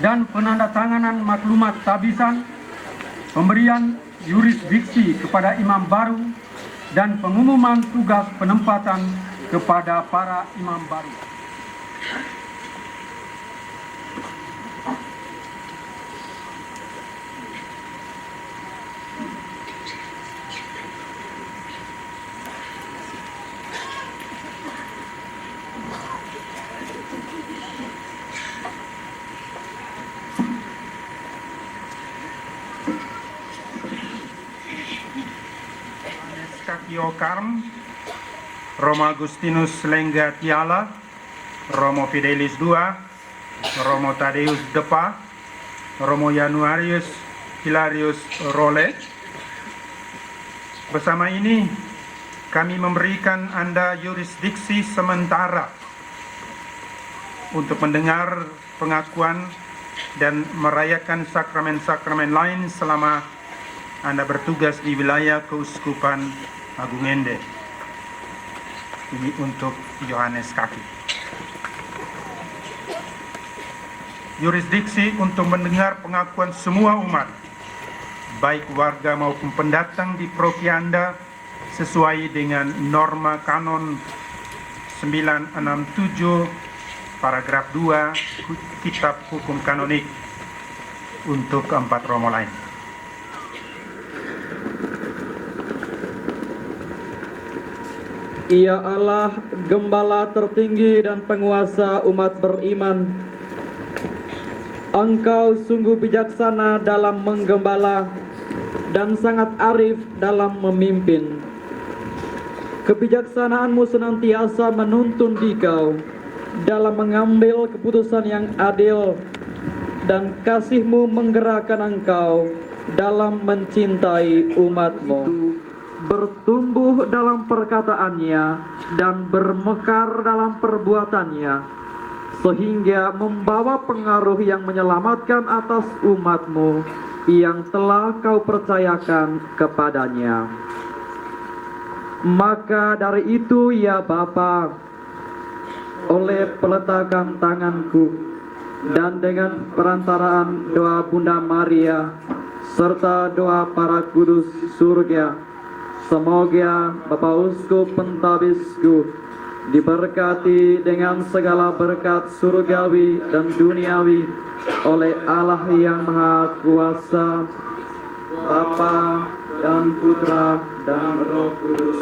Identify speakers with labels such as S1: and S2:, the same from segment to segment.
S1: Dan penandatanganan maklumat tabisan, pemberian yurisdiksi kepada imam baru, dan pengumuman tugas penempatan kepada para imam baru. Kakio Karm, Romo Agustinus Lengga Tiala, Romo Fidelis II, Romo Tadeus Depa, Romo Januarius Hilarius Role. Bersama ini kami memberikan Anda yurisdiksi sementara untuk mendengar pengakuan dan merayakan sakramen-sakramen lain selama Anda bertugas di wilayah Keuskupan Agung Ende. Ini untuk Yohanes Kaki. Yurisdiksi untuk mendengar pengakuan semua umat, baik warga maupun pendatang di paroki Anda, sesuai dengan norma kanon 967 paragraf 2 Kitab Hukum Kanonik untuk keempat romo lain.
S2: Ia Allah, Gembala tertinggi dan penguasa umat beriman. Engkau sungguh bijaksana dalam menggembala dan sangat arif dalam memimpin. Kebijaksanaanmu senantiasa menuntun dikau dalam mengambil keputusan yang adil, dan kasih-Mu menggerakkan engkau dalam mencintai umat-Mu. Bertumbuh dalam perkataannya dan bermekar dalam perbuatannya, sehingga membawa pengaruh yang menyelamatkan atas umat-Mu yang telah Kau percayakan kepadanya. Maka dari itu ya Bapa, oleh peletakan tanganku dan dengan perantaraan doa Bunda Maria serta doa para kudus surga, semoga Bapak Uskup Pentabisku diberkati dengan segala berkat surgawi dan duniawi oleh Allah yang Maha Kuasa, Bapa dan Putra dan Roh Kudus.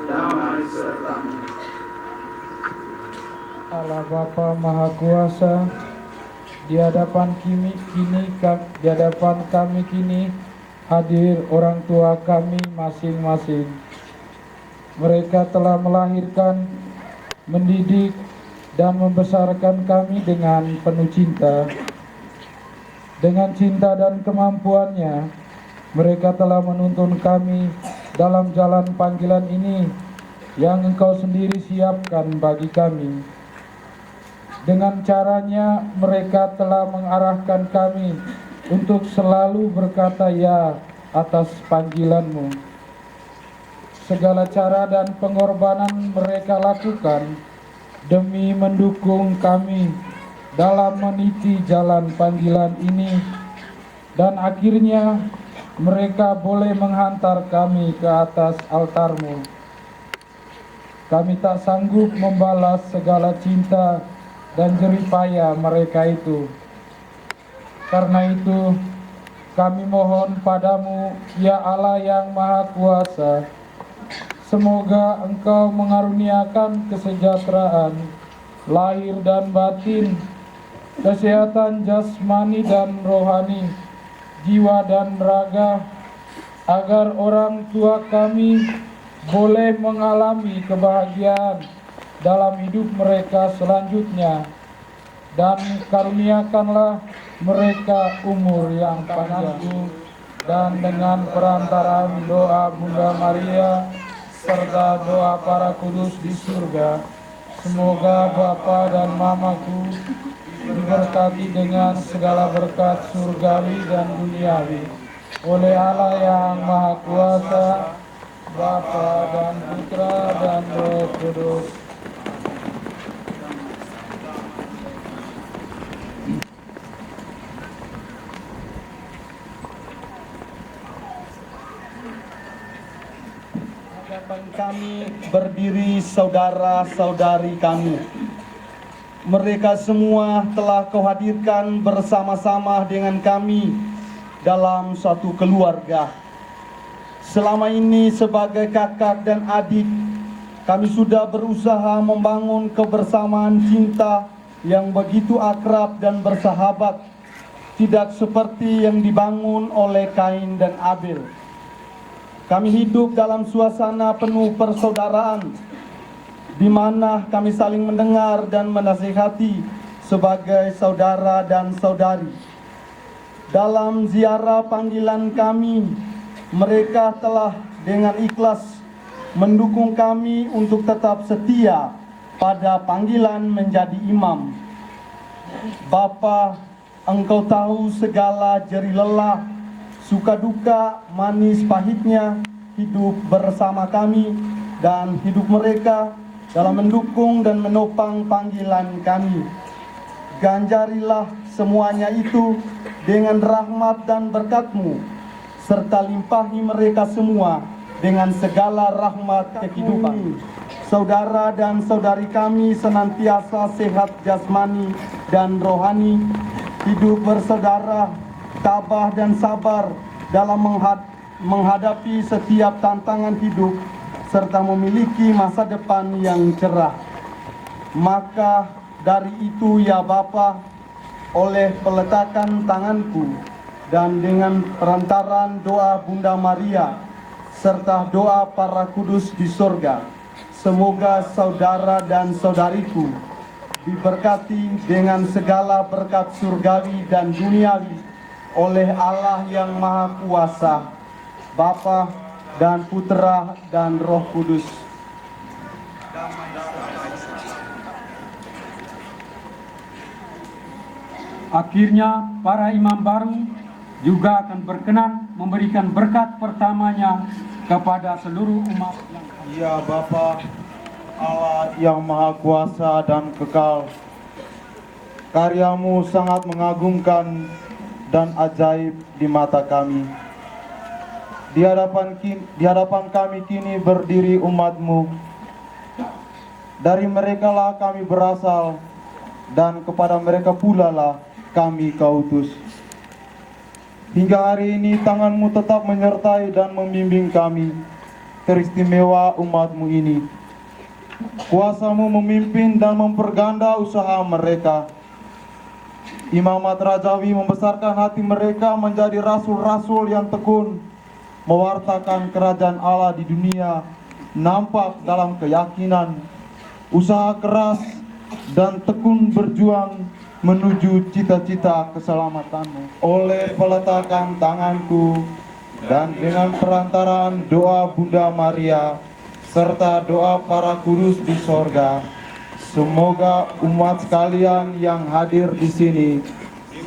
S2: Damai serta
S3: Allah Bapa Maha Kuasa, di hadapan kami kini hadir orang tua kami masing-masing. Mereka telah melahirkan, mendidik, dan membesarkan kami dengan penuh cinta. Dengan cinta dan kemampuannya, mereka telah menuntun kami dalam jalan panggilan ini yang Engkau sendiri siapkan bagi kami. Dengan caranya, mereka telah mengarahkan kami untuk selalu berkata ya atas panggilan-Mu. Segala cara dan pengorbanan mereka lakukan demi mendukung kami dalam meniti jalan panggilan ini, dan akhirnya mereka boleh menghantar kami ke atas altar-Mu. Kami tak sanggup membalas segala cinta dan jerih payah mereka itu. Karena itu, kami mohon padamu, ya Allah yang Maha Kuasa, semoga Engkau mengaruniakan kesejahteraan lahir dan batin, kesehatan jasmani dan rohani, jiwa dan raga, agar orang tua kami boleh mengalami kebahagiaan dalam hidup mereka selanjutnya, dan karuniakanlah mereka umur yang panjang. Dan dengan perantaraan doa Bunda Maria serta doa para kudus di surga, semoga Bapa dan Mamaku diberkati dengan segala berkat surgawi dan duniawi oleh Allah yang Maha Kuasa, Bapa dan Putra dan Roh Kudus.
S4: Hadapan kami berdiri saudara-saudari kami. Mereka semua telah Kau hadirkan bersama-sama dengan kami dalam suatu keluarga. Selama ini sebagai kakak dan adik, kami sudah berusaha membangun kebersamaan cinta yang begitu akrab dan bersahabat, tidak seperti yang dibangun oleh Kain dan Abel. Kami hidup dalam suasana penuh persaudaraan, di mana kami saling mendengar dan menasihati sebagai saudara dan saudari. Dalam ziarah panggilan kami, mereka telah dengan ikhlas mendukung kami untuk tetap setia pada panggilan menjadi imam. Bapa, Engkau tahu segala jerih lelah, suka duka, manis pahitnya hidup bersama kami dan hidup mereka dalam mendukung dan menopang panggilan kami. Ganjarilah semuanya itu dengan rahmat dan berkat-Mu, serta limpahi mereka semua dengan segala rahmat kehidupan. Saudara dan saudari kami senantiasa sehat jasmani dan rohani, hidup bersaudara, tabah dan sabar dalam menghadapi setiap tantangan hidup, serta memiliki masa depan yang cerah. Maka dari itu ya Bapa, oleh peletakan tanganku dan dengan perantaran doa Bunda Maria serta doa para kudus di sorga, semoga saudara dan saudariku diberkati dengan segala berkat surgawi dan duniawi oleh Allah yang Maha Kuasa, Bapa dan Putra dan Roh Kudus.
S5: Akhirnya para imam baru juga akan berkenan memberikan berkat pertamanya kepada seluruh umat.
S6: Ya Bapa, Allah yang Maha Kuasa dan kekal, karya-Mu sangat mengagumkan dan ajaib di mata kami. Di hadapan kami kini berdiri umat-Mu. Dari merekalah kami berasal, dan kepada mereka pula lah kami Kau utus. Hingga hari ini tangan-Mu tetap menyertai dan membimbing kami, teristimewa umat-Mu ini. Kuasa-Mu memimpin dan memperganda usaha mereka. Imamat Rajawi membesarkan hati mereka menjadi rasul-rasul yang tekun, mewartakan kerajaan Allah di dunia, nampak dalam keyakinan, usaha keras, dan tekun berjuang menuju cita-cita keselamatan-Mu. Oleh peletakan tanganku dan dengan perantaraan doa Bunda Maria serta doa para kudus di sorga, semoga umat sekalian yang hadir di sini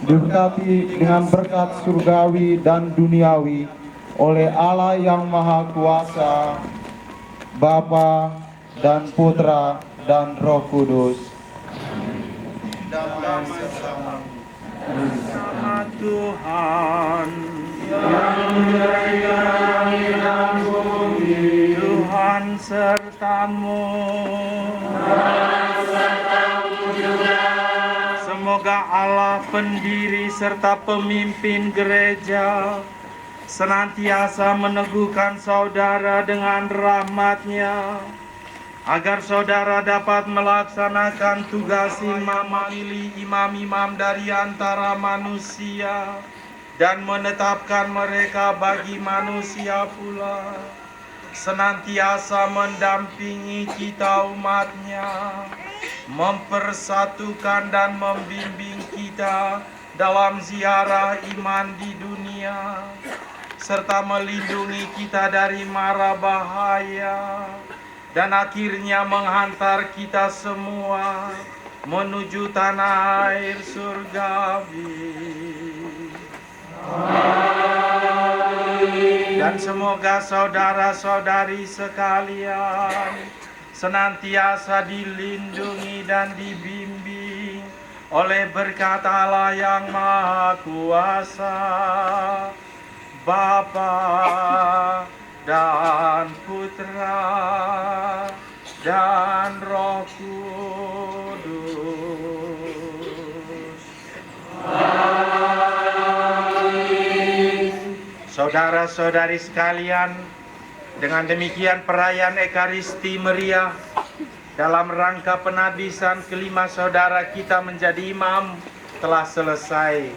S6: diberkati dengan berkat surgawi dan duniawi oleh Allah yang Maha Kuasa, Bapa dan Putra dan Roh Kudus. Damai bersama
S1: Tuhan
S6: yang menjadikan dan bumi,
S1: Tuhan sertamu. Semoga Allah pendiri serta pemimpin gereja senantiasa meneguhkan saudara dengan rahmat-Nya, agar saudara dapat melaksanakan tugas imam memilih imam-imam dari antara manusia dan menetapkan mereka bagi manusia pula, senantiasa mendampingi kita umatnya, mempersatukan dan membimbing kita dalam ziarah iman di dunia, serta melindungi kita dari mara bahaya, dan akhirnya menghantar kita semua menuju tanah air surgawi. Dan semoga saudara-saudari sekalian senantiasa dilindungi dan dibimbing oleh berkat Allah yang Maha Kuasa, Bapa dan Putra dan Roh Kudus. Saudara-saudari sekalian, dengan demikian perayaan Ekaristi meriah dalam rangka penabisan kelima saudara kita menjadi imam telah selesai.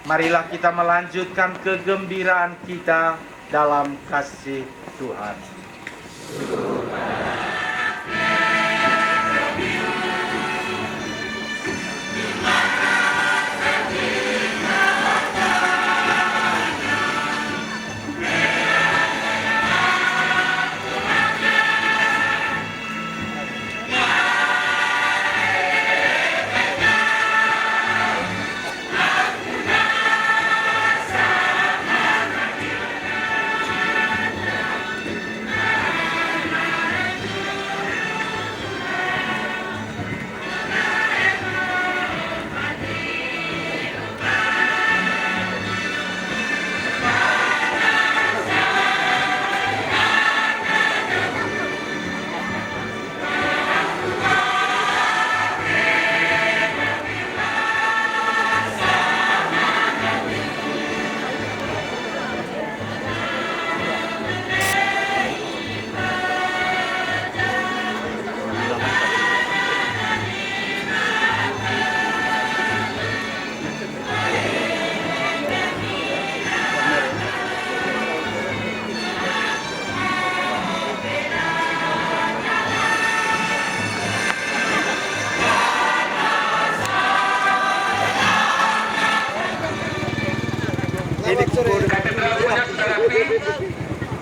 S1: Marilah kita melanjutkan kegembiraan kita dalam kasih Tuhan.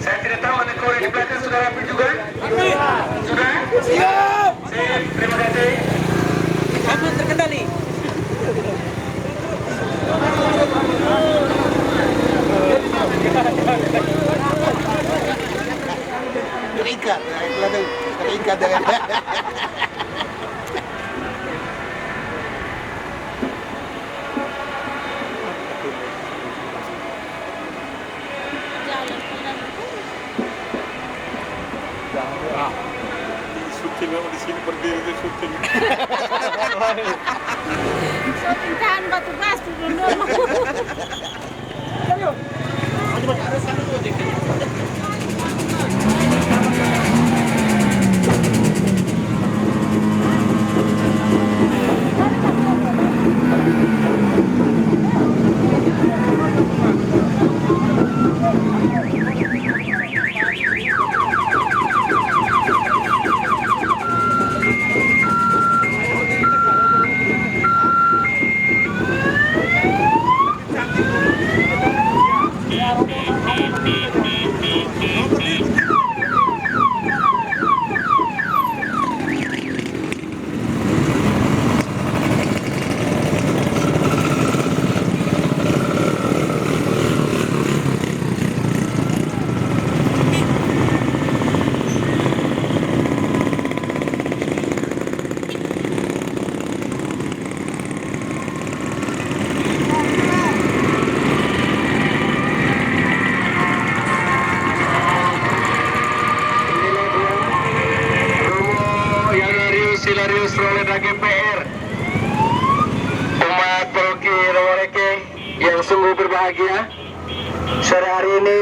S1: Saya tidak tahu ada korek di belakang, sudah rapi juga? Sudah? Siap! Terima kasih.
S7: Aman terkendali.
S8: Terikat dengan
S6: Syuting di sini berdiri di syuting.
S7: Tahan batu gas dulu.
S1: Hilarius Roleda GPR, umat Paroki Rawareke yang sungguh berbahagia. Sore hari ini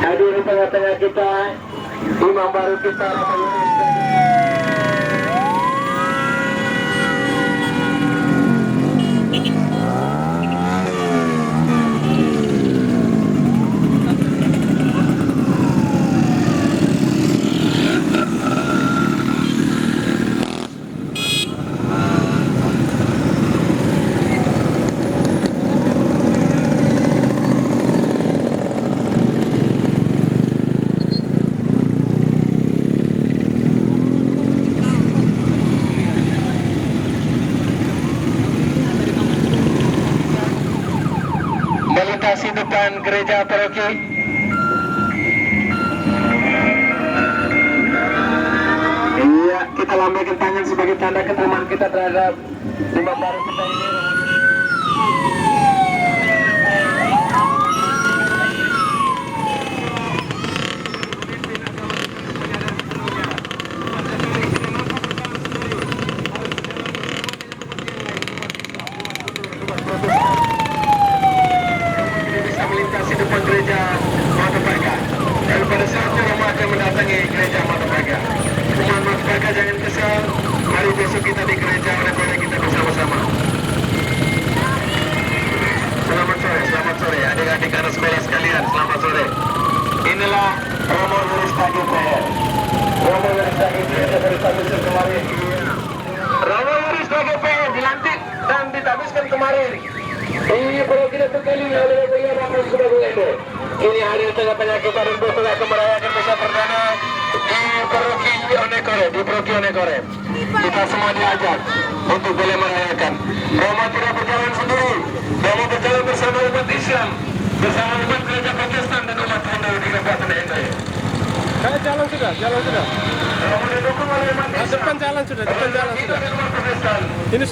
S1: hadir di tengah-tengah kita Imam baru kita Bapak Yunus.
S9: melintasi depan gereja paroki. Iya, kita lambaikan tangan sebagai tanda keterima kita terhadap imam baru kita ini. Bisa melintasi depan gereja Mata Praga. Dan pada saatnya Romo akan mendatangi gereja Mata Praga. Umat Mata Praga jangan kesal. Mari besok kita di gereja daripada kita bersama-sama. Selamat sore adik-adik anak sekolah sekalian. Selamat sore. Inilah Romo Yurista GPR. Romo Yurista GPR dari Tabiskan kemarin. Romo Yurista GPR dilantik dan ditabiskan kemarin. Ini perlu kita terkeliling oleh Buya Ramon Subagung ini. Ini hadir tengah penyakit dan besok akan merayakan misa perdana di Paroki Onekore, di Paroki Onekore. Kita semua diajak untuk boleh merayakan. Romo tidak berjalan sendiri. Romo berjalan bersama umat Islam, bersama umat gereja Protestan dan umat Hindu di Kabupaten Ende.
S6: Jalan sudah.
S9: Romo didukung oleh umat Islam.
S6: Depan jalan sudah.
S9: Protestan.
S6: Ini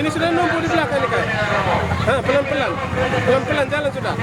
S6: sudah numpuk di belakang ini kan. Pelan-pelan jalan sudah.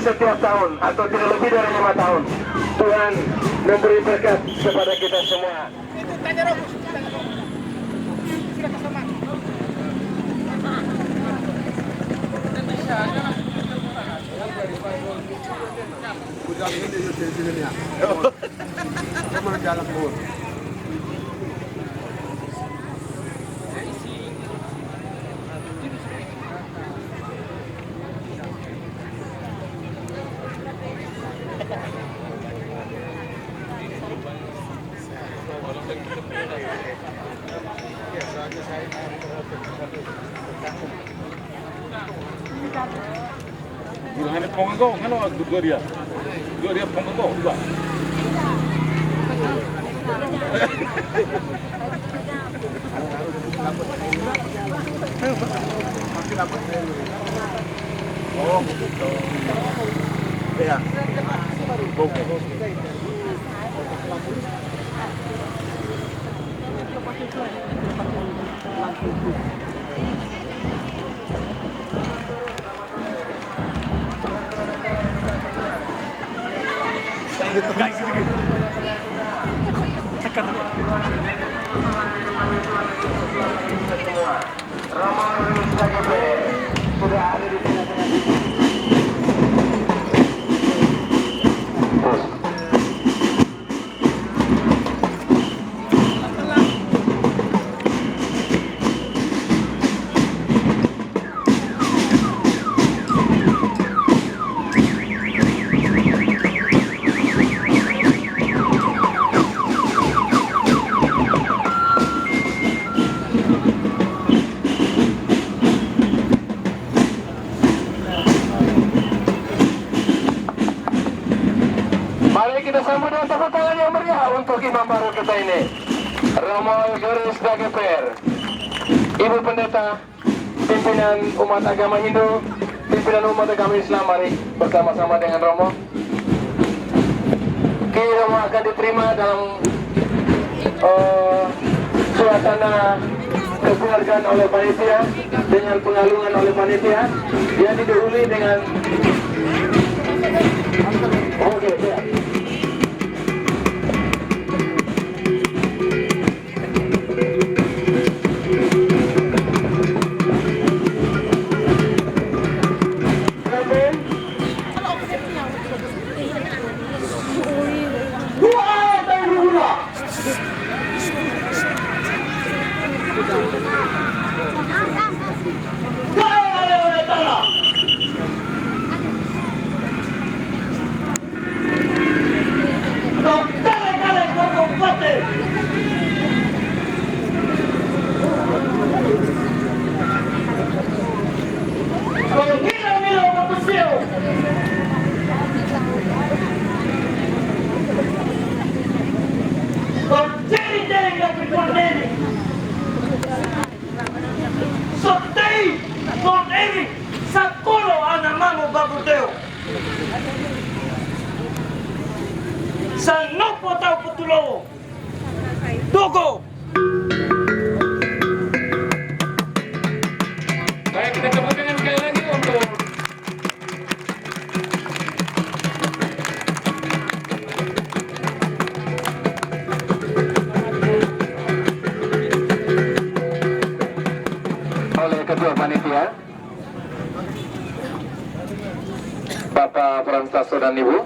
S9: Setiap tahun atau tidak lebih dari 5 tahun Tuhan memberi berkat kepada kita semua.
S6: Saya Hanya pengangkau, kan dua dia pengangkau juga. Oh, begitu. Ya.
S9: Mari kita sambut dengan tepuk tangan yang meriah untuk imam baru kita ini, Romo Yoris Dageper, Ibu Pendeta, pimpinan umat agama Hindu, pimpinan umat agama Islam. Mari bersama-sama dengan Romo. Kini Romo akan diterima dalam suasana kekeluargaan oleh panitia dengan pengalungan oleh panitia. Dia didahului dengan ya. Baik, kita tepuk tangan sekali lagi untuk oleh Ketua Panitia Bapak Prantaso dan Ibu.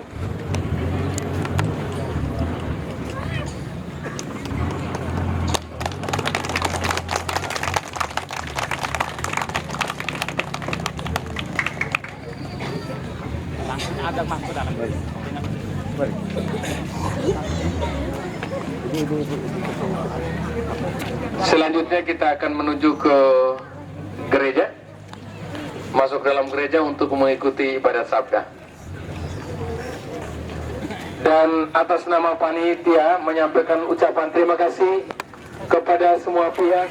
S9: Selanjutnya kita akan menuju ke gereja, masuk dalam gereja untuk mengikuti ibadat sabda. Dan atas nama panitia menyampaikan ucapan terima kasih kepada semua pihak.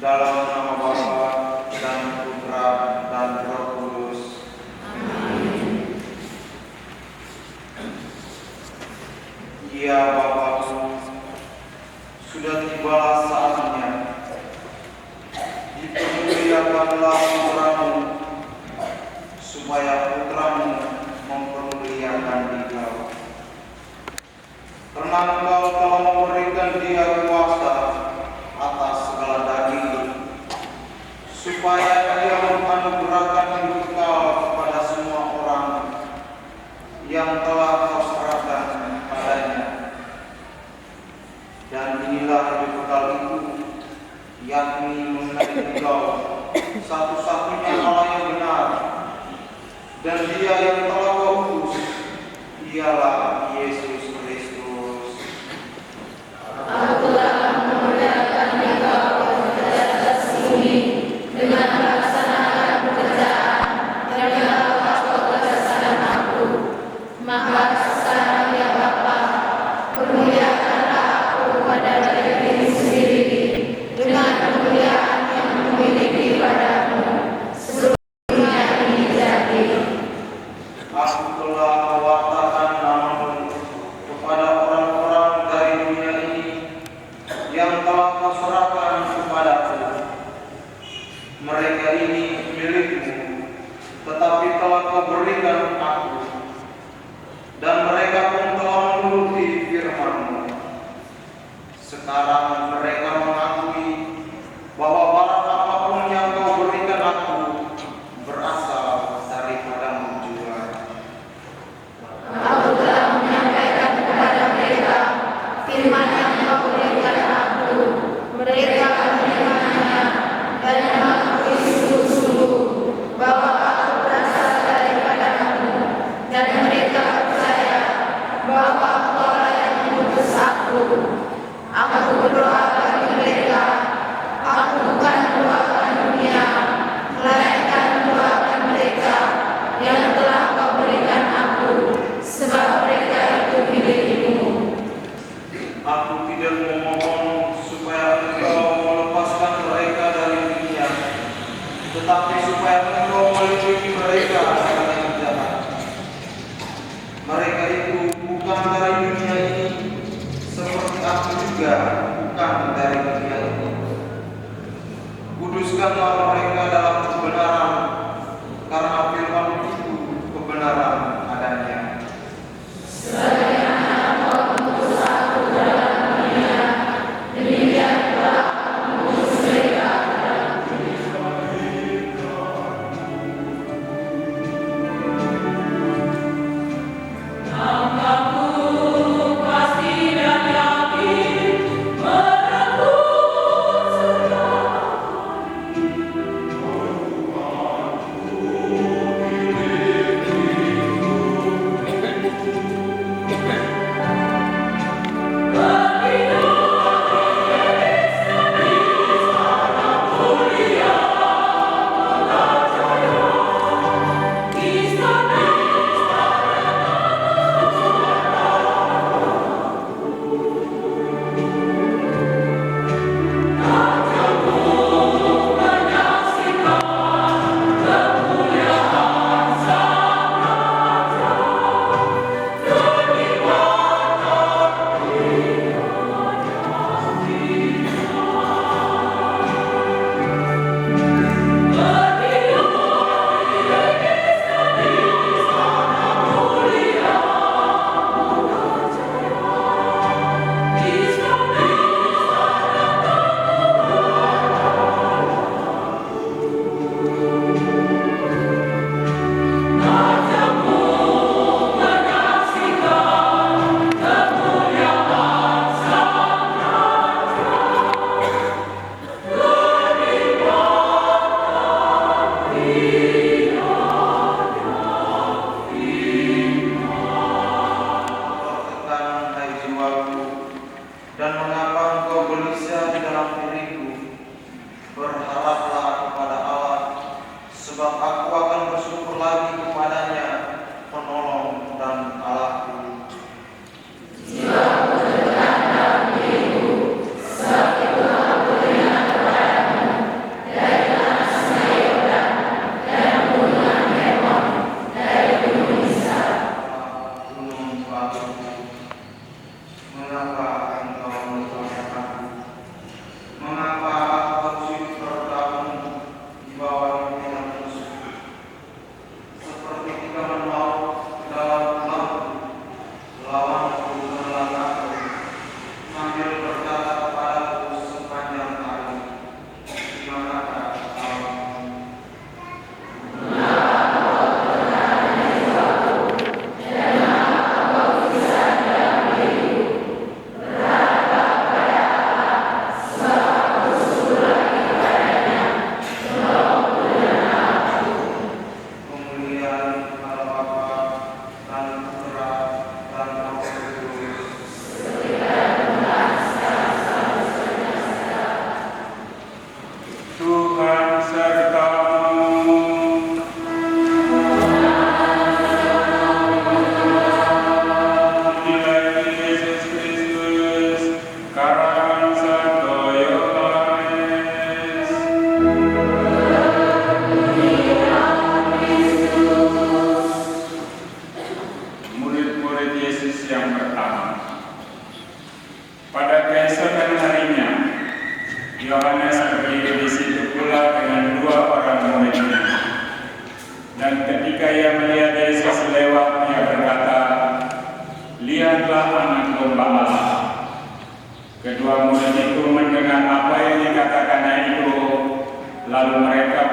S6: Dalam nama Bapa dan Putra dan Roh Kudus. Ya Bapakku, sudah tibalah saatnya. Dipermuliakanlah putramu, supaya putramu mempermuliakan Engkau. Karena Engkau telah memberikan Dia kuasa atas segala daging, supaya Dia menganugerahkan hidup kekal kepada semua orang yang telah Kau serahkan padanya. Dan inilah hidup kekal itu, yakni mengenai Engkau, satu-satunya Allah yang benar, dan Dia yang telah Kau utus, ialah Yesus Kristus. Aku telah mewartakan namamu kepada orang-orang dari dunia ini yang telah Kau serahkan kepadaku. Mereka ini milikmu, tetapi telah Kau berikan aku, dan mereka pun telah menuruti firman-Mu. Sekarang mereka mengakui bahwa barang apapun yang Kau berikan aku berasal daripadamu juga. Aku tidak memohon supaya Engkau melepaskan mereka dari dunia, tetapi supaya Engkau melindungi mereka dari yang jahat. Mereka itu bukan dari dunia ini, seperti aku juga bukan dari dunia ini. Kuduskanlah mereka dalam kebenaran, karena firman itu kebenaran adanya.
S10: Pasti dan yakin merebut segala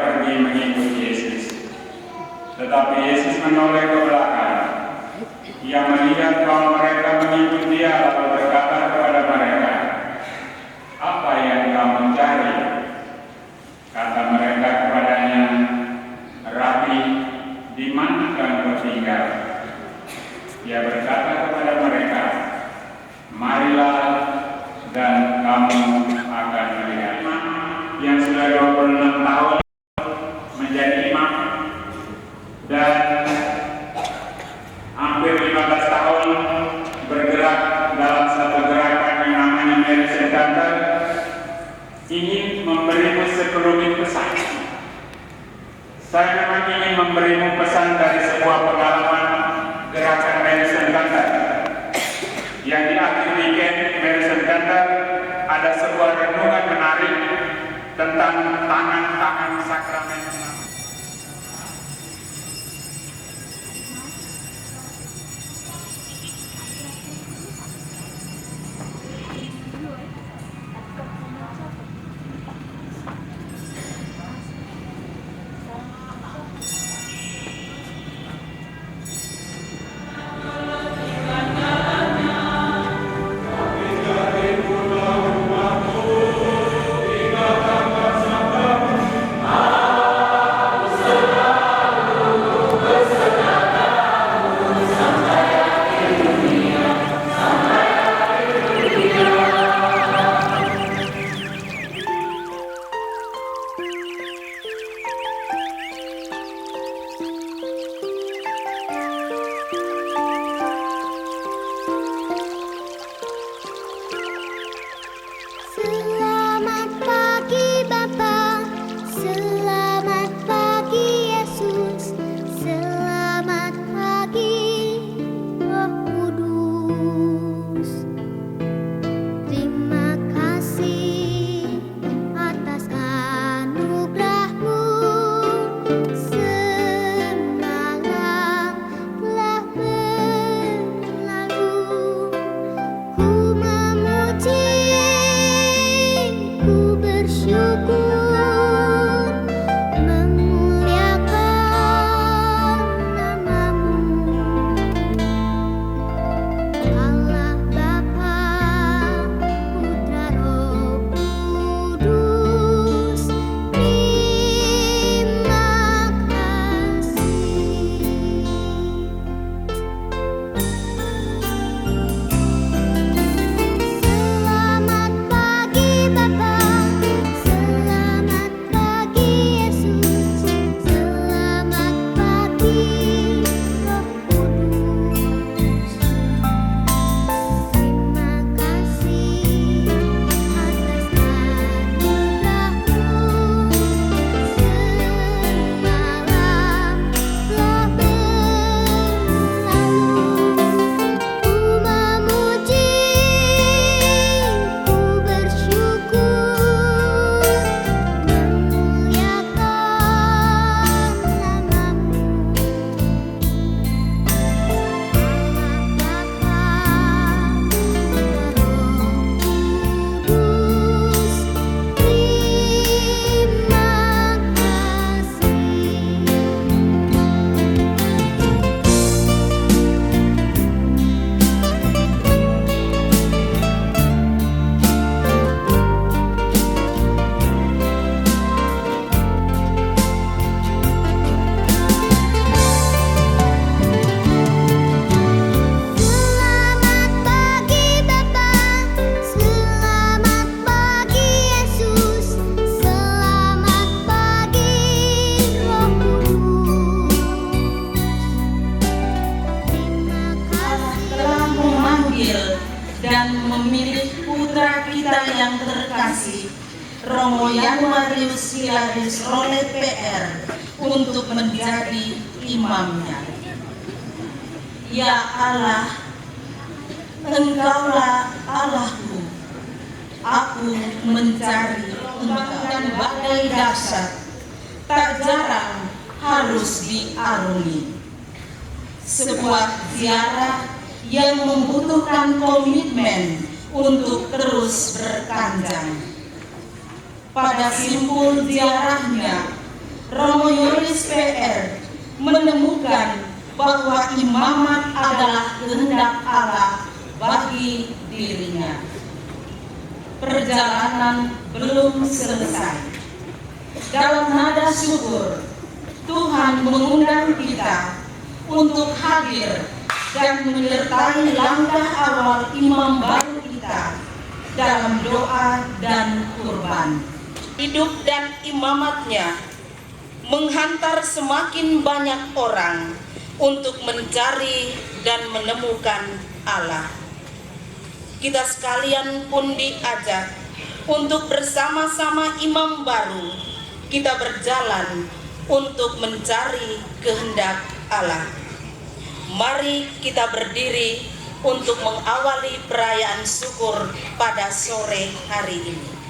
S10: pergi mengikuti Yesus. Tetapi Yesus menoleh ke belakang. Ia melihat bahwa mereka mengikuti Dia, lalu berkata kepada mereka, "Apa yang kamu cari?" Kata mereka kepadanya, "Rabi, di mana kamu tinggal?" Ia berkata kepada mereka, "Marilah dan kamu akan melihat." Yang sudah 26 tahun menjadi imam dan hampir 15 tahun bergerak dalam satu gerakan yang namanya Mary Center, ingin memberimu sekelumit pesan. Saya memang ingin memberimu pesan dari sebuah pengalaman gerakan Mary Center. Yang di akhir weekend Mary Center ada sebuah renungan menarik tentang tangan-tangan sakramen.
S7: dan memilih putra kita yang terkasih, Romo Januarius Hilarius Role PR, untuk menjadi imamnya. Ya Allah, Engkaulah Allahku, aku mencari dan badai dahsyat, tak jarang harus diarungi. Sebuah ziarah yang membutuhkan komitmen untuk terus berkanjang. Pada simpul ziarahnya, bahwa imamat adalah kehendak Allah bagi dirinya. Perjalanan belum selesai. Dalam nada syukur, Tuhan mengundang kita untuk hadir dan menyertai langkah awal imam baru kita dalam doa dan kurban. Hidup dan imamatnya menghantar semakin banyak orang untuk mencari dan menemukan Allah. Kita sekalian pun diajak untuk bersama-sama imam baru kita berjalan untuk mencari kehendak Allah. Mari kita berdiri untuk mengawali perayaan syukur pada sore hari ini.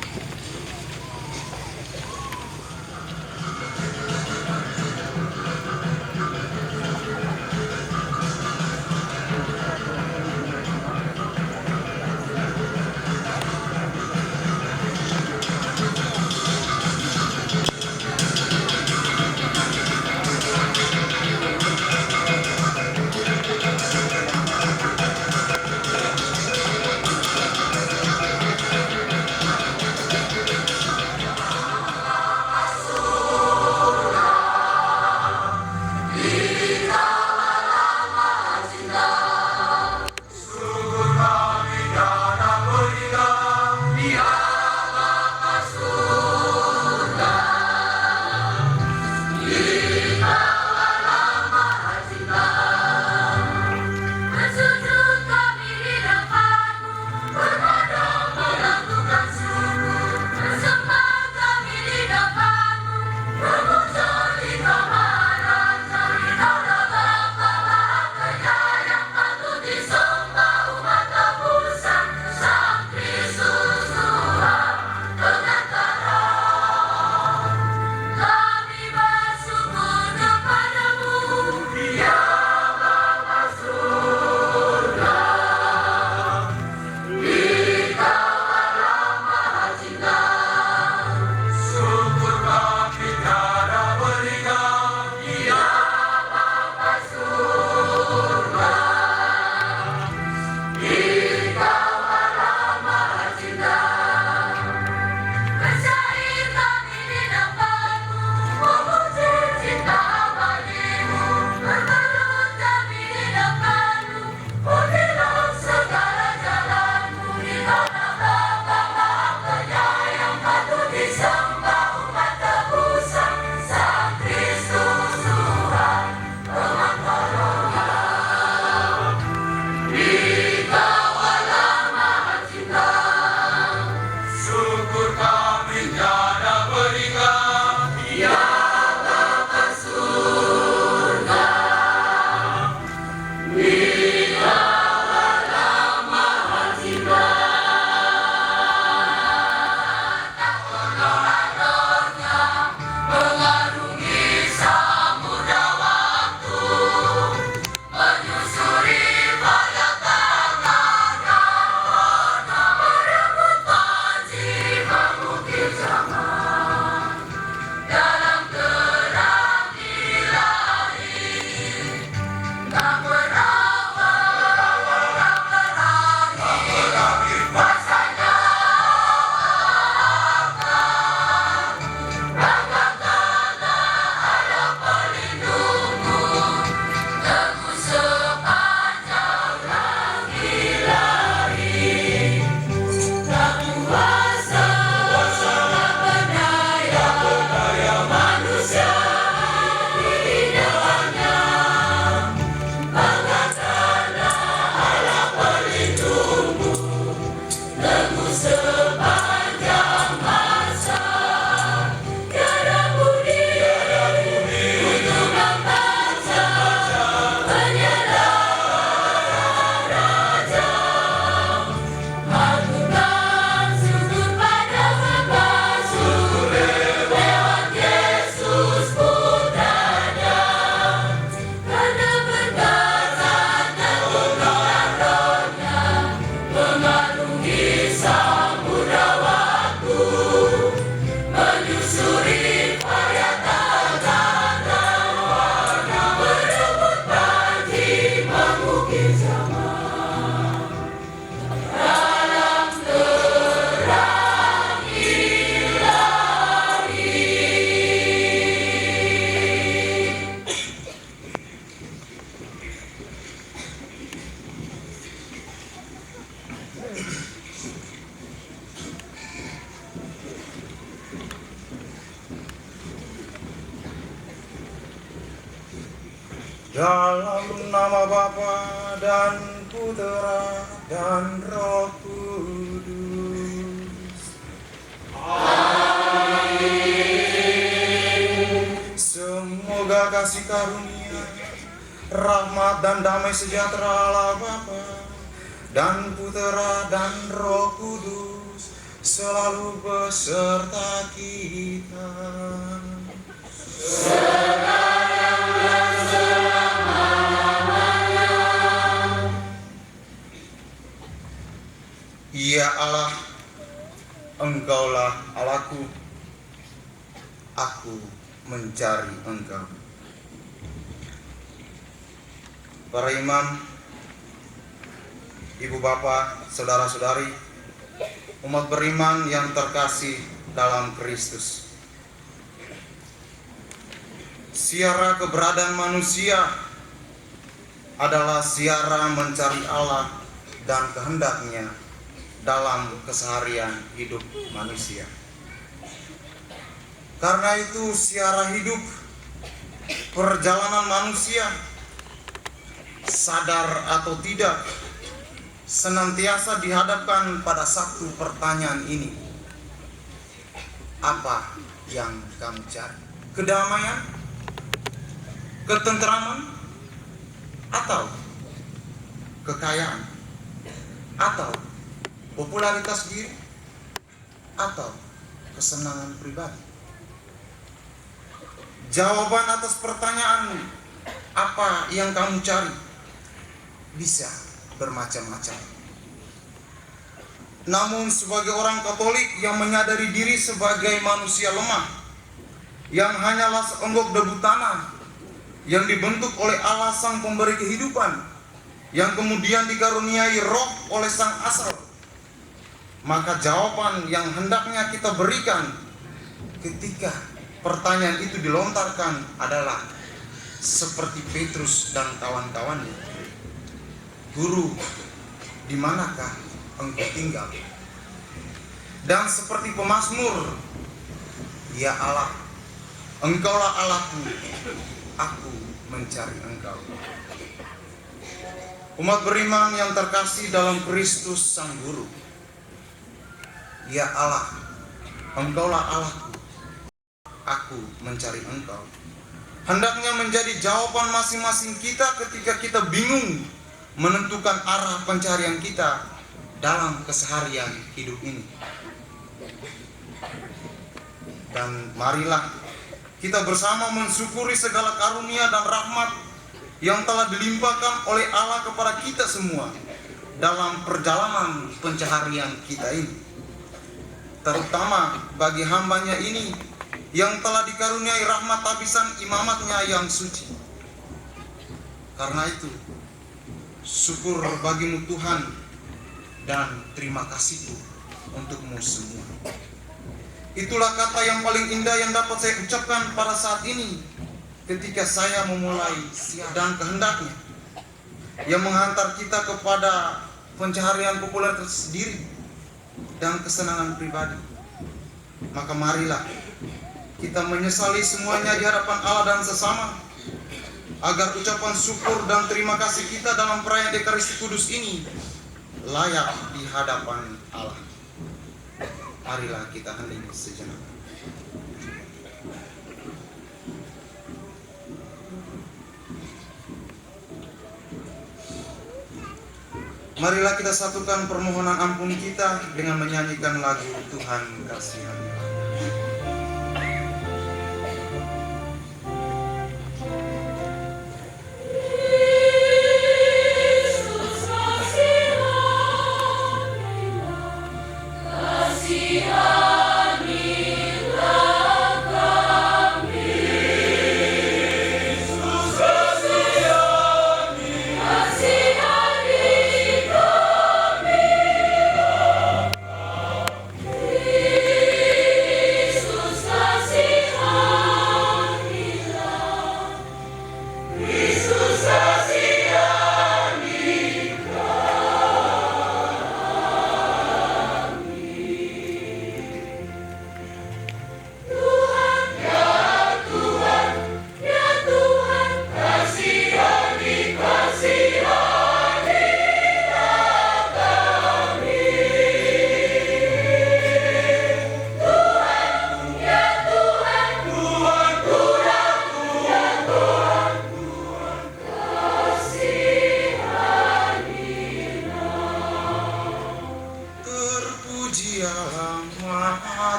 S6: Dalam nama Bapa dan Putera dan Roh Kudus. Amin. Semoga kasih karunia, rahmat dan damai sejahtera Allah Bapa dan Putera dan Roh Kudus selalu beserta kita. Sekarang dan selama-lamanya. Ya Allah, Engkaulah Allahku, aku mencari Engkau. Para imam, ibu bapak, saudara-saudari, umat beriman yang terkasih dalam Kristus. Siara keberadaan manusia adalah siara mencari Allah dan kehendaknya dalam keseharian hidup manusia. Karena itu siara hidup perjalanan manusia, sadar atau tidak, senantiasa dihadapkan pada satu pertanyaan ini. Apa yang kamu cari? Kedamaian? Ketenteraman? Atau kekayaan? Atau popularitas diri? Atau kesenangan pribadi? Jawaban atas pertanyaan apa yang kamu cari bisa bermacam-macam. Namun sebagai orang Katolik yang menyadari diri sebagai manusia lemah, yang hanyalah seonggok debu tanah, yang dibentuk oleh Allah Sang Pemberi kehidupan, yang kemudian dikaruniai roh oleh Sang Asal, maka jawaban yang hendaknya kita berikan ketika pertanyaan itu dilontarkan adalah seperti Petrus dan kawan-kawannya. Guru, di manakah engkau tinggal? Dan seperti pemazmur, ya Allah, Engkaulah Allahku, aku mencari Engkau. Umat beriman yang terkasih dalam Kristus Sang Guru, ya Allah, Engkaulah Allahku, aku mencari Engkau. Hendaknya menjadi jawaban masing-masing kita ketika kita bingung menentukan arah pencarian kita dalam keseharian hidup ini. Dan marilah kita bersama mensyukuri segala karunia dan rahmat yang telah dilimpahkan oleh Allah kepada kita semua dalam perjalanan pencaharian kita ini, terutama bagi hambanya ini yang telah dikaruniai rahmat tabisan imamatnya yang suci. Karena itu, syukur bagimu Tuhan dan terima kasihku untukmu semua. Itulah kata yang paling indah yang dapat saya ucapkan pada saat ini ketika saya memulai dan kehendaknya yang menghantar kita kepada pencaharian popularitas diri dan kesenangan pribadi. Maka marilah kita menyesali semuanya di hadapan Allah dan sesama, agar ucapan syukur dan terima kasih kita dalam perayaan Ekaristi Kudus ini layak di hadapan Allah. Marilah kita hening sejenak. Marilah kita satukan permohonan ampun kita dengan menyanyikan lagu Tuhan Kasihanilah.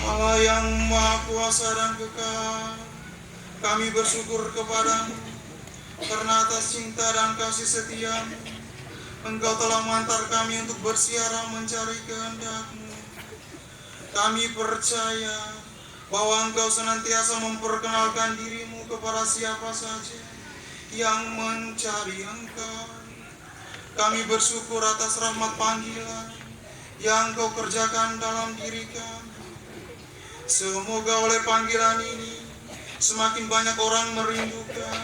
S6: Allah yang Maha Kuasa dan Kekal, kami bersyukur kepadamu karena atas cinta dan kasih setia-Mu, Engkau telah mengantar kami untuk bersiara mencari kehendak-Mu. Kami percaya bahwa Engkau senantiasa memperkenalkan diri-Mu kepada siapa saja yang mencari Engkau. Kami bersyukur atas rahmat panggilan yang Engkau kerjakan dalam diri kami. Semoga oleh panggilan ini semakin banyak orang merindukan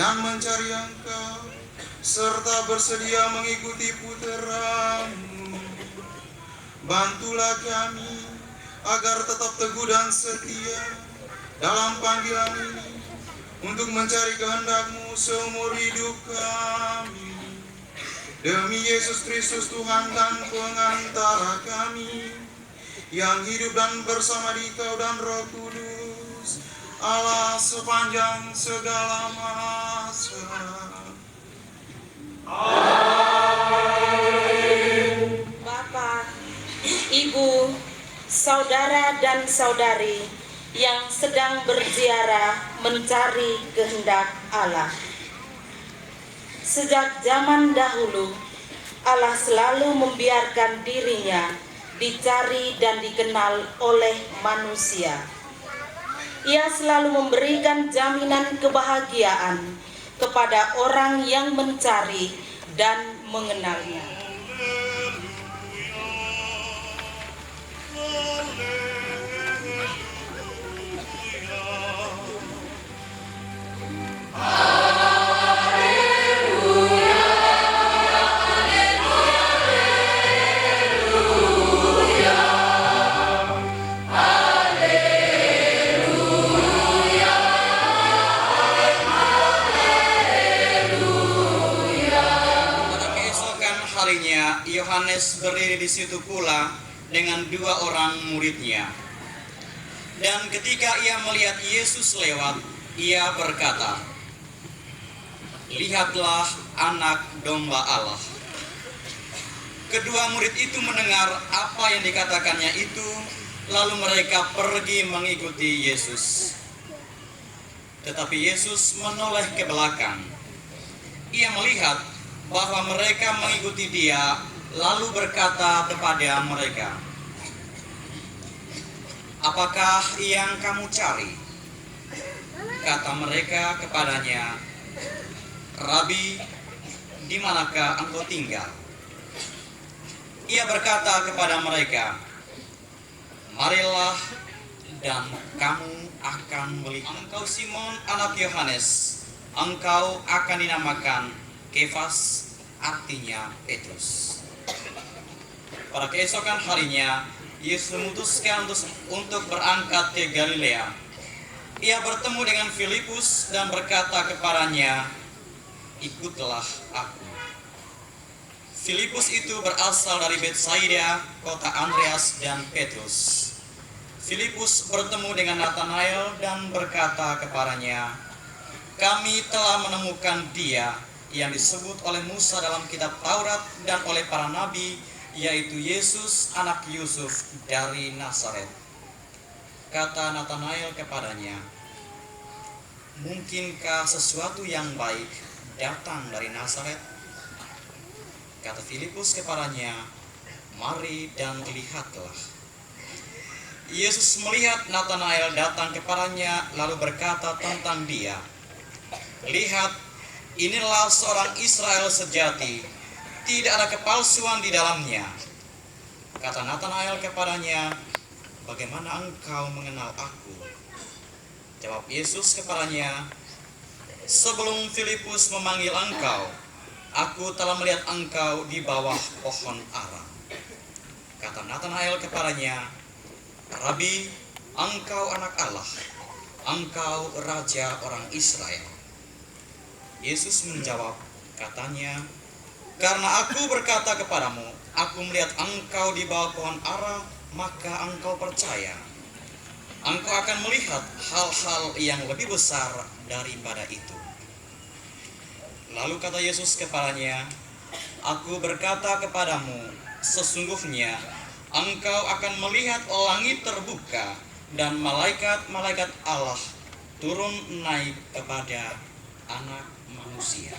S6: dan mencari Engkau, serta bersedia mengikuti putra-Mu. Bantulah kami agar tetap teguh dan setia dalam panggilan ini untuk mencari kehendak-Mu seumur hidup kami. Demi Yesus Kristus Tuhan dan pengantara kami, yang hidup dan bersama Dikau dan Roh Kudus, Allah sepanjang segala masa.
S7: Bapak, Ibu, saudara dan saudari yang sedang berziarah mencari kehendak Allah. Sejak zaman dahulu, Allah selalu membiarkan diri-Nya dicari dan dikenal oleh manusia. Ia selalu memberikan jaminan kebahagiaan kepada orang yang mencari dan mengenalnya.
S11: Yohanes berdiri di situ pula dengan 2 orang muridnya. Dan ketika ia melihat Yesus lewat, ia berkata, "Lihatlah anak domba Allah." Kedua murid itu mendengar apa yang dikatakannya itu, lalu mereka pergi mengikuti Yesus. Tetapi Yesus menoleh ke belakang. Ia melihat bahwa mereka mengikuti Dia, lalu berkata kepada mereka, "Apakah yang kamu cari?" Kata mereka kepadanya, "Rabi, di manakah engkau tinggal?" Ia berkata kepada mereka, "Marilah dan kamu akan melihat. Engkau Simon anak Yohanes, engkau akan dinamakan Kefas," artinya Petrus. Pada keesokan harinya, Yesus memutuskan untuk berangkat ke Galilea. Ia bertemu dengan Filipus dan berkata kepadanya, "Ikutlah aku." Filipus itu berasal dari Betsaida, kota Andreas dan Petrus. Filipus bertemu dengan Nathanael dan berkata kepadanya, "Kami telah menemukan Dia yang disebut oleh Musa dalam kitab Taurat dan oleh para nabi, yaitu Yesus anak Yusuf dari Nazaret." Kata Nathanael kepadanya, "Mungkinkah sesuatu yang baik datang dari Nazaret?" Kata Filipus kepadanya, "Mari dan lihatlah." Yesus melihat Nathanael datang kepadanya, lalu berkata tentang dia, "Lihat, inilah seorang Israel sejati, tidak ada kepalsuan di dalamnya." Kata Nathanael kepadanya, "Bagaimana engkau mengenal aku?" Jawab Yesus kepadanya, "Sebelum Filipus memanggil engkau, aku telah melihat engkau di bawah pohon ara." Kata Nathanael kepadanya, "Rabi, engkau anak Allah, engkau raja orang Israel." Yesus menjawab, katanya, "Karena aku berkata kepadamu, aku melihat engkau di bawah pohon ara, maka engkau percaya. Engkau akan melihat hal-hal yang lebih besar daripada itu." Lalu kata Yesus kepadanya, "Aku berkata kepadamu, sesungguhnya engkau akan melihat langit terbuka dan malaikat-malaikat Allah turun naik kepada Anak Manusia.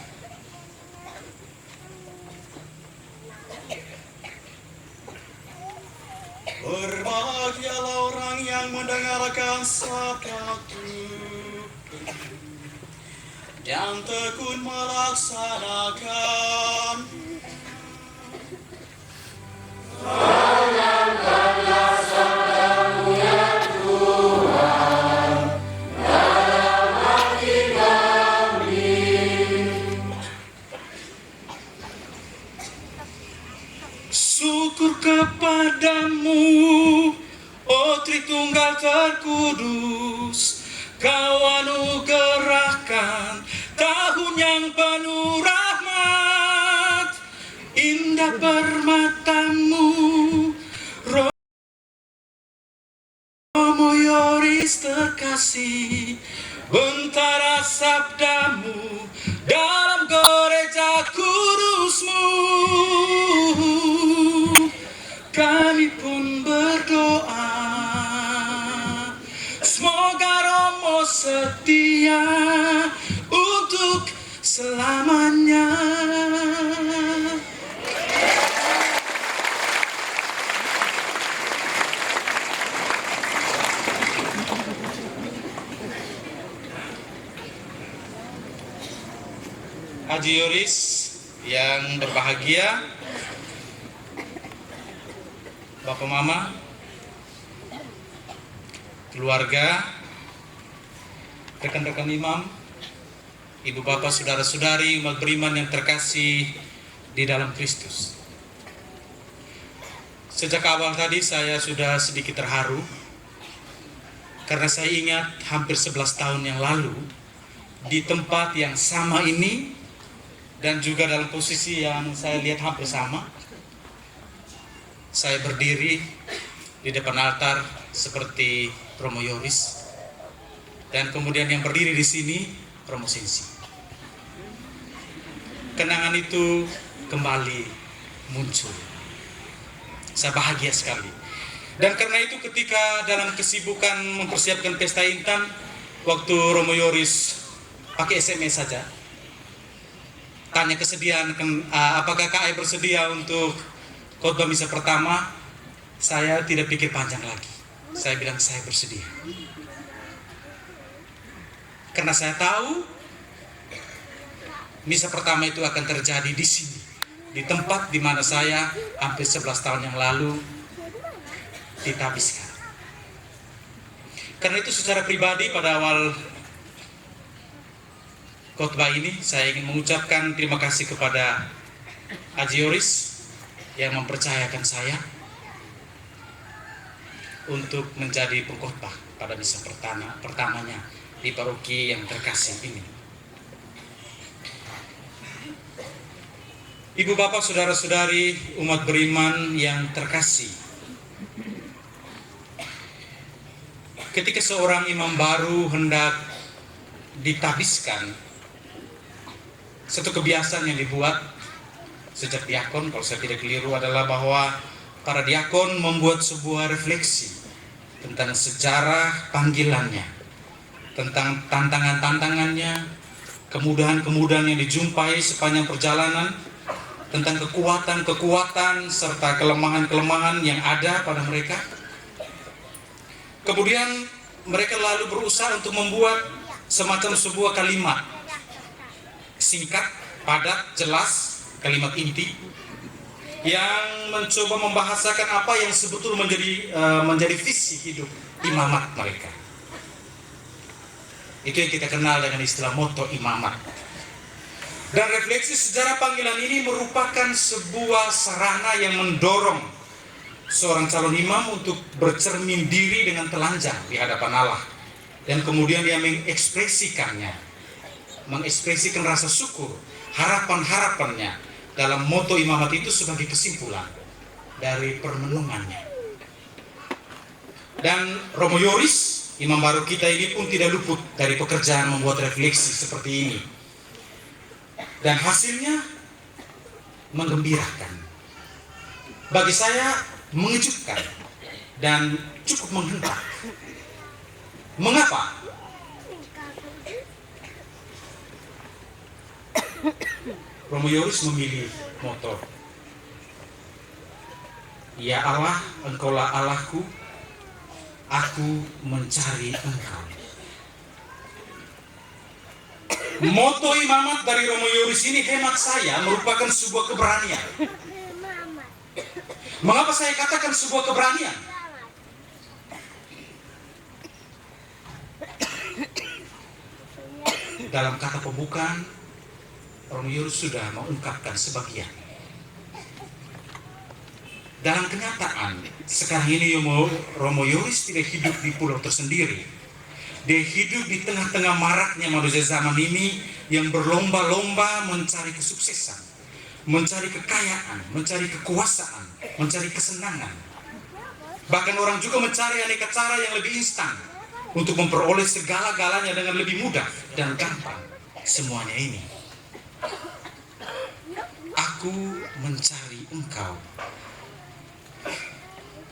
S11: Berbahagialah orang yang mendengarkan sabdaku dan tekun melaksanakan. Tanamkanlah sabdamu ya Tuhan dalam hati kami. Syukur kepadamu, oh Tritunggal Terkudus, Kau anugerahkan tahun yang penuh rahmat. Indah permatamu, Romo Yoris terkasih, bentara sabdamu dalam gereja kudusmu. Kami pun berdoa, semoga Romo setia untuk selamanya. Haji Yoris yang berbahagia, Bapak Mama, keluarga, rekan-rekan imam, ibu bapak, saudara-saudari, umat beriman yang terkasih di dalam Kristus. Sejak awal tadi saya sudah sedikit terharu karena saya ingat hampir 11 tahun yang lalu di tempat yang sama ini dan juga dalam posisi yang saya lihat hampir sama, saya berdiri di depan altar seperti Romo Yoris, dan kemudian yang berdiri di sini Romo Sensi. Kenangan itu kembali muncul. Saya bahagia sekali. Dan karena itu ketika dalam kesibukan mempersiapkan pesta Intan, waktu Romo Yoris pakai SMS saja, tanya kesediaan, apakah KAI bersedia untuk khotbah misa pertama, saya tidak pikir panjang lagi. Saya bilang saya bersedia. Karena saya tahu misa pertama itu akan terjadi di sini, di tempat di mana saya hampir 11 tahun yang lalu ditabiskan. Karena itu secara pribadi pada awal khotbah ini saya ingin mengucapkan terima kasih kepada Haji Yoris yang mempercayakan saya untuk menjadi pengkhotbah pada misa pertamanya di paroki yang terkasih ini. Ibu bapak, saudara-saudari, umat beriman yang terkasih, ketika seorang imam baru hendak ditabiskan, satu kebiasaan yang dibuat sejak diakon, kalau saya tidak keliru, adalah bahwa para diakon membuat sebuah refleksi tentang sejarah panggilannya, tentang tantangan-tantangannya, kemudahan-kemudahan yang dijumpai sepanjang perjalanan, tentang kekuatan-kekuatan serta kelemahan-kelemahan yang ada pada mereka. Kemudian mereka lalu berusaha untuk membuat semacam sebuah kalimat singkat, padat, jelas, kalimat inti yang mencoba membahasakan apa yang sebetulnya menjadi visi hidup imamat mereka. Itu yang kita kenal dengan istilah moto imamat. Dan refleksi sejarah panggilan ini merupakan sebuah sarana yang mendorong seorang calon imam untuk bercermin diri dengan telanjang di hadapan Allah, dan kemudian dia mengekspresikan rasa syukur, harapan-harapannya dalam moto imamat itu sebagai kesimpulan dari permenungannya. Dan Romo Yoris, imam baru kita ini pun tidak luput dari pekerjaan membuat refleksi seperti ini. Dan hasilnya menggembirakan. Bagi saya mengejutkan, dan cukup menghentak. Mengapa? Romo Yoris memilih moto, "Ya Allah, Engkaulah Allahku, aku mencari Engkau." Moto imamat dari Romo Yoris ini hemat saya merupakan sebuah keberanian. Mengapa saya katakan sebuah keberanian? Dalam kata pembukaan, Romo Yoris sudah mengungkapkan sebagian. Dalam kenyataan, sekarang ini Romo Yoris tidak hidup di pulau tersendiri. Dia hidup di tengah-tengah maraknya manusia zaman ini yang berlomba-lomba mencari kesuksesan, mencari kekayaan, mencari kekuasaan, mencari kesenangan. Bahkan orang juga mencari aneka cara yang lebih instan untuk memperoleh segala-galanya dengan lebih mudah dan gampang. Semuanya ini, aku mencari Engkau.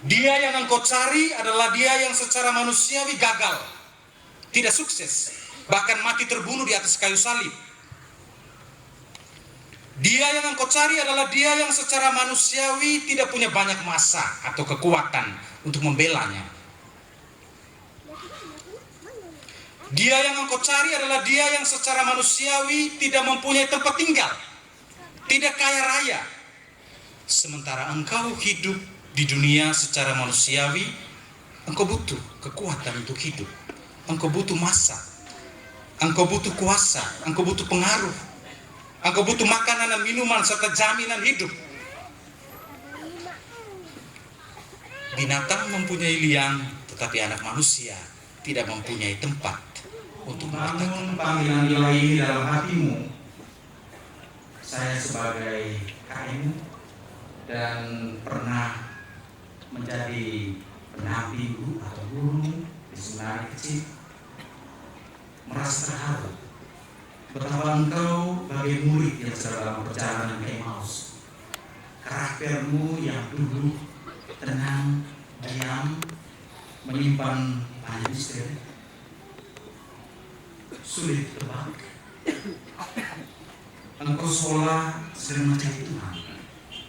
S11: Dia yang engkau cari adalah dia yang secara manusiawi gagal, tidak sukses, bahkan mati terbunuh di atas kayu salib. Dia yang engkau cari adalah dia yang secara manusiawi tidak punya banyak massa atau kekuatan untuk membelanya. Dia yang engkau cari adalah dia yang secara manusiawi tidak mempunyai tempat tinggal, tidak kaya raya. Sementara engkau hidup di dunia secara manusiawi, engkau butuh kekuatan untuk hidup. Engkau butuh massa, engkau butuh kuasa, engkau butuh pengaruh, engkau butuh makanan dan minuman serta jaminan hidup. Binatang mempunyai liang, tetapi anak manusia tidak mempunyai tempat untuk meletakkan. Panggilan nilai ini dalam hatimu. Saya sebagai kakekmu dan pernah menjadi pendamping atau guru di seminari kecil, merasa terharu betapa engkau bagai murid yang sedang dalam perjalanan ke Emmaus. Karaktermu yang dulu tenang, diam, menyimpan banyak misteri, sulit ditebak. Engkau seolah sedang mencari Tuhan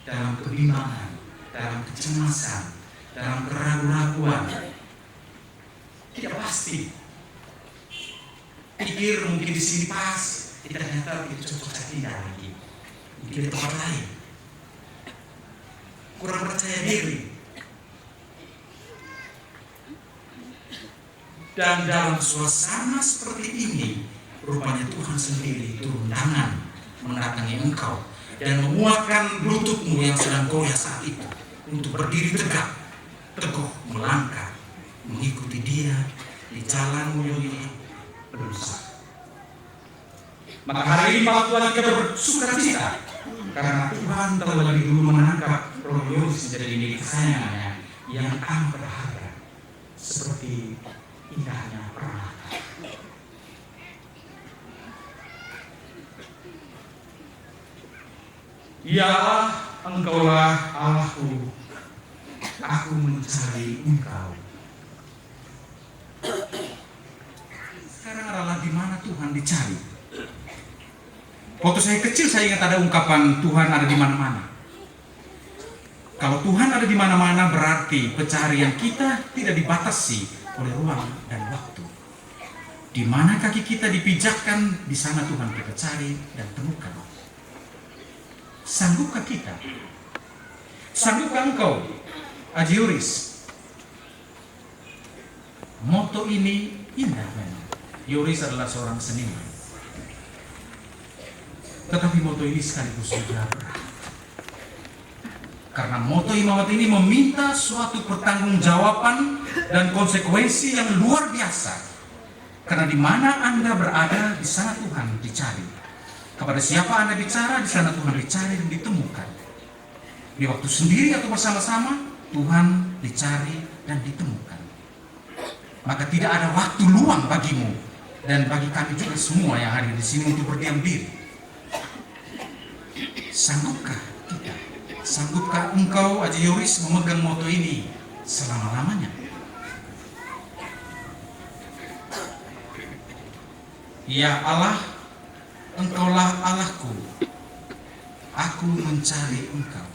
S11: dalam kebimbangan, dalam kecemasan, dalam keraguan-raguan. Tidak pasti. Pikir mungkin di sini pas, ternyata itu cocok saya tinggal lagi. Mungkin di tempat lain. Kurang percaya diri. Dan dalam suasana seperti ini, rupanya Tuhan sendiri turun tangan mendatangi engkau dan menguatkan lututmu yang sedang goyah saat itu untuk berdiri tegak, teguh melangkah, mengikuti Dia di jalanmu yang berdosa. Maka hari ini Pak Tuhan kita bersuka cita karena Tuhan telah lebih dulu menangkap Romo Yoris menjadi milik kesayangannya yang amat berharga, seperti indahnya permata. Ya Allah, Engkaulah Allahku, aku mencari Engkau. Sekarang adalah di mana Tuhan dicari. Waktu saya kecil saya ingat ada ungkapan Tuhan ada di mana-mana. Kalau Tuhan ada di mana-mana berarti pencarian kita tidak dibatasi oleh ruang dan waktu. Di mana kaki kita dipijakkan, di sana Tuhan kita cari dan temukan. Sanggupkah kita? Sanggupkah engkau, Haji Yoris? Moto ini indah memang. Yoris adalah seorang seniman. Tetapi moto ini sekaligus juga berat. Karena moto imamat ini meminta suatu pertanggungjawaban dan konsekuensi yang luar biasa. Karena di mana Anda berada, di sana Tuhan dicari. Kepada siapa Anda bicara, di sana Tuhan dicari dan ditemukan. Di waktu sendiri atau bersama-sama, Tuhan dicari dan ditemukan. Maka tidak ada waktu luang bagimu dan bagi kami juga semua yang hadir di sini untuk berdiam diri. Sanggupkah kita
S12: Sanggupkah engkau, Haji Yoris, memegang moto ini selama-lamanya? Ya Allah, engkaulah Allahku, aku mencari engkau.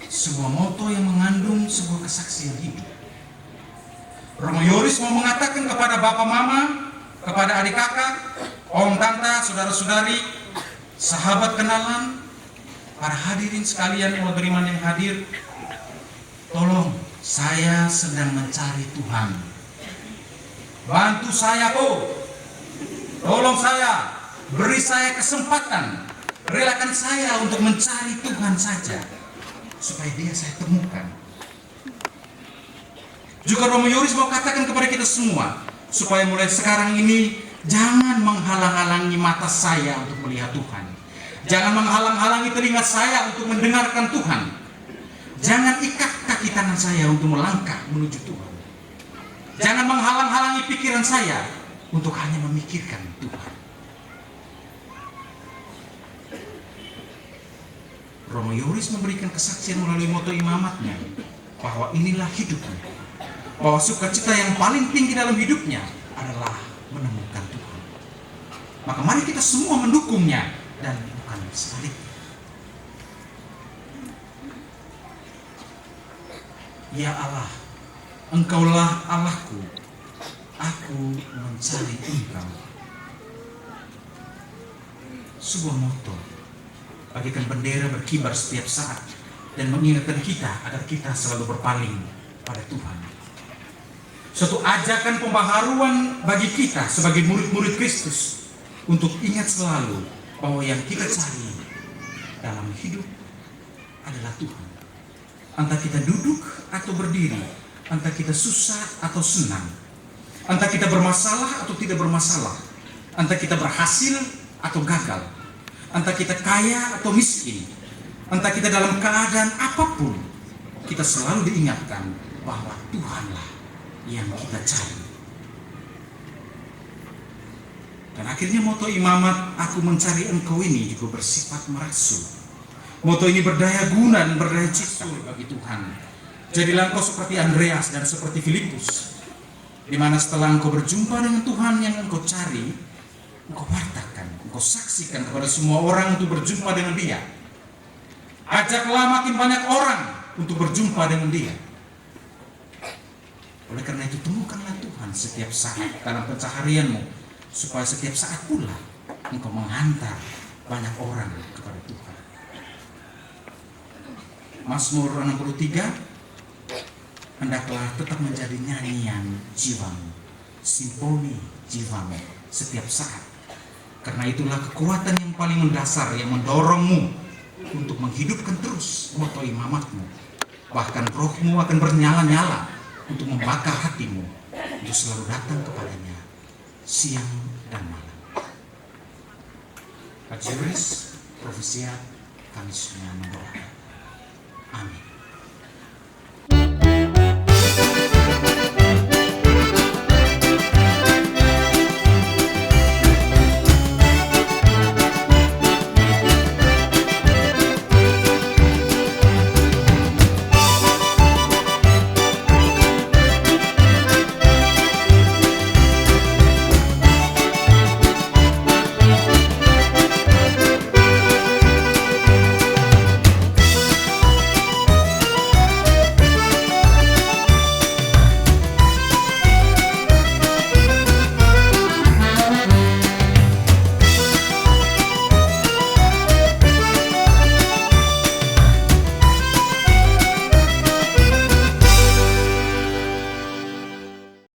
S12: Sebuah moto yang mengandung sebuah kesaksian hidup. Romo Yoris mau mengatakan kepada bapak mama, kepada adik kakak, om tante, saudara-saudari, sahabat kenalan, para hadirin sekalian, umat beriman yang hadir, tolong, saya sedang mencari Tuhan. Bantu saya, tolong saya, beri saya kesempatan, relakan saya untuk mencari Tuhan saja, supaya Dia saya temukan. Juga Romo Yoris mau katakan kepada kita semua, supaya mulai sekarang ini jangan menghalang-halangi mata saya untuk melihat Tuhan. Jangan menghalang-halangi telinga saya untuk mendengarkan Tuhan. Jangan ikat kaki tangan saya untuk melangkah menuju Tuhan. Jangan menghalang-halangi pikiran saya untuk hanya memikirkan Tuhan. Romo Yoris memberikan kesaksian melalui moto imamatnya bahwa inilah hidupnya, bahwa sukacita yang paling tinggi dalam hidupnya adalah menemukan Tuhan. Maka mari kita semua mendukungnya dan bukan sebaliknya. Ya Allah, Engkaulah Allahku, aku mencari Engkau. Sebuah moto bagaikan bendera berkibar setiap saat dan mengingatkan kita agar kita selalu berpaling pada Tuhan. Suatu ajakan pembaharuan bagi kita sebagai murid-murid Kristus untuk ingat selalu bahwa yang kita cari dalam hidup adalah Tuhan. Entah kita duduk atau berdiri, entah kita susah atau senang, entah kita bermasalah atau tidak bermasalah, entah kita berhasil atau gagal, entah kita kaya atau miskin, entah kita dalam keadaan apapun, kita selalu diingatkan bahwa Tuhanlah yang kita cari. Dan akhirnya moto imamat aku mencari engkau ini juga bersifat merasuk. Moto ini berdaya guna dan berdaya cipta bagi Tuhan. Jadilah engkau seperti Andreas dan seperti Filipus, di mana setelah engkau berjumpa dengan Tuhan yang engkau cari, engkau wartakan, engkau saksikan kepada semua orang untuk berjumpa dengan Dia. Ajaklah makin banyak orang untuk berjumpa dengan Dia. Oleh karena itu temukanlah Tuhan setiap saat dalam pencaharianmu, supaya setiap saat pula engkau menghantar banyak orang kepada Tuhan. Mazmur 63, hendaklah tetap menjadi nyanyian jiwamu, simfoni jiwamu setiap saat. Karena itulah kekuatan yang paling mendasar yang mendorongmu untuk menghidupkan terus moto imamatmu. Bahkan rohmu akan bernyala-nyala untuk membakar hatimu untuk selalu datang kepadanya siang dan malam. Haji Yoris, Provisia, kami semua mendoakan. Amin.